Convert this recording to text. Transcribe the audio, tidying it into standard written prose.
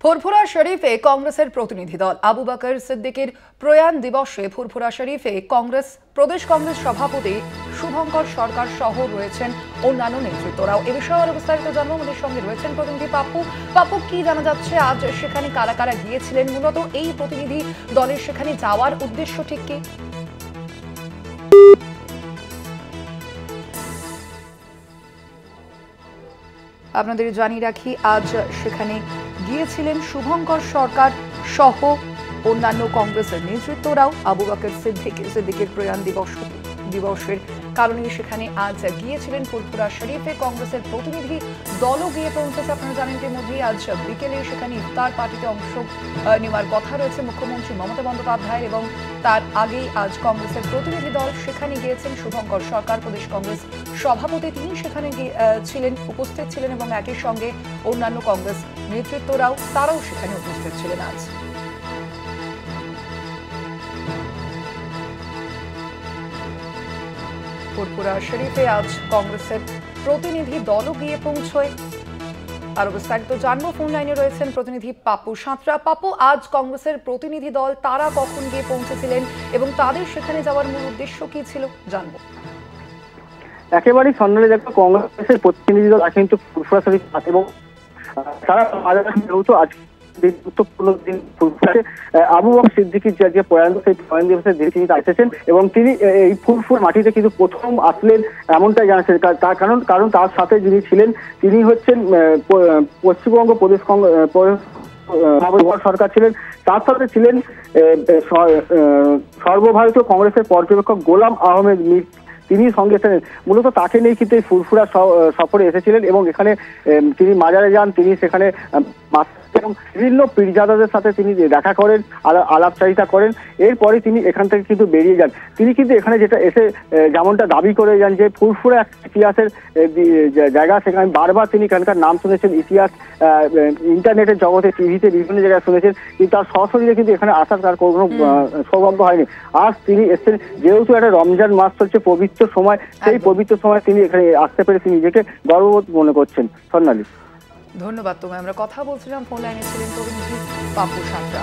ফুরফুরা শরীফে কংগ্রেসের প্রতিনিধি দল আবু বকর সিদ্দিকের প্রয়াণ দিবসে ফুরফুরা শরীফে প্রদেশ কংগ্রেস সভাপতি শুভঙ্কর সরকার সহ রয়েছেন অন্যান্য নেতৃত্বরাও। এ বিষয়ে আরো বিস্তারিত জানবো, আমাদের সঙ্গে রয়েছেন প্রতিনিধি পাপ্পু। কি জানা যাচ্ছে আজ সেখানে কারা কারা গিয়েছিলেন, মূলত এই প্রতিনিধি দলের সেখানে যাওয়ার উদ্দেশ্য ঠিক কি? আপনাদের জানিয়ে রাখি, আজ সেখানে গিয়েছিলেন শুভঙ্কর সরকার সহ অন্যান্য কংগ্রেসের নেতৃত্বরাও। আবু বকর সিদ্দিকের প্রয়াণ দিবসের কারণে সেখানে আজ গিয়েছিলেন ফুরফুরা শরীফে কংগ্রেসের প্রতিনিধি দলও গিয়ে পৌঁছেছে। আপনারা জানেন এর মধ্যেই আজ বিকেলে সেখানে ইফতার পার্টিতে অংশ নেওয়ার কথা রয়েছে মুখ্যমন্ত্রী মমতা বন্দ্যোপাধ্যায়ের, এবং তার আগেই আজ কংগ্রেসের প্রতিনিধি দল সেখানে গিয়েছেন। শুভঙ্কর সরকার প্রদেশ কংগ্রেস সভাপতি, তিনি সেখানে উপস্থিত ছিলেন এবং একই সঙ্গে অন্যান্য কংগ্রেস তারাও সেখানে উপস্থিত ছিলেন। আজ ফুরফুরা শরীফে আজ কংগ্রেসের প্রতিনিধি দলও গিয়ে পৌঁছয়। আরো বিস্তারিত জানবো, ফোন লাইনে রয়েছেন প্রতিনিধি পাপ্পু সাঁতরা। পাপ্পু, আজ কংগ্রেসের প্রতিনিধি দল তারা কখন গিয়ে পৌঁছেছিলেন এবং তাদের সেখানে যাওয়ার মূল উদ্দেশ্য কি ছিল জানবো। একেবারেই সন্ধানে দেখো, কংগ্রেসের প্রতিনিধি দল কিন্তু ফুরফুরা শরীফ এবং তারা যেহেতু আজ গুরুত্বপূর্ণ দিন ফুরফুরাতে আবু বকর সিদ্দিকীর যে প্রয়াণ, সেই প্রয়াণ দিবসের দিনে তিনি এসেছেন এবং তিনি এই ফুরফুর মাটিতে কিন্তু প্রথম আসলেন এমনটাই জানাচ্ছেন। তার কারণ তার সাথে যিনি ছিলেন তিনি হচ্ছেন পশ্চিমবঙ্গ প্রদেশ সরকার ছিলেন, তার সাথে ছিলেন সর্বভারতীয় কংগ্রেসের পর্যবেক্ষক গোলাম আহমেদ মীর, তিনি সঙ্গে ছিলেন। মূলত তাকে নিয়ে কিন্তু এই ফুরফুরা সফরে এসেছিলেন এবং এখানে তিনি মাজারে যান, তিনি সেখানে এবং বিভিন্ন পীরজাদাদের সাথে তিনি দেখা করেন, আলাপচারিতা করেন। এরপরে তিনি এখান থেকে কিন্তু বেরিয়ে যান। তিনি কিন্তু এখানে যেটা এসে যেমনটা দাবি করে যান যে ফুরফুরা একটা ইতিহাসের জায়গা, সেখানে বারবার তিনি এখানকার নাম শুনেছেন, ইতিহাস ইন্টারনেটের জগতে, টিভিতে বিভিন্ন জায়গায় শুনেছেন, কিন্তু তার সরাসরি কিন্তু এখানে আসার তার কোনো সৌভাগ্য হয়নি। আজ তিনি এসেছেন, যেহেতু একটা রমজান মাস চলছে, পবিত্র সময়, সেই পবিত্র সময় তিনি এখানে আসতে পেরে তিনি নিজেকে গর্ববোধ মনে করছেন। স্বর্ণালী, ধন্যবাদ তোমায়। আমরা কথা বলছিলাম, ফোন লাইনে ছিলেন প্রতিনিধি পাপ্পু সাঁতরা।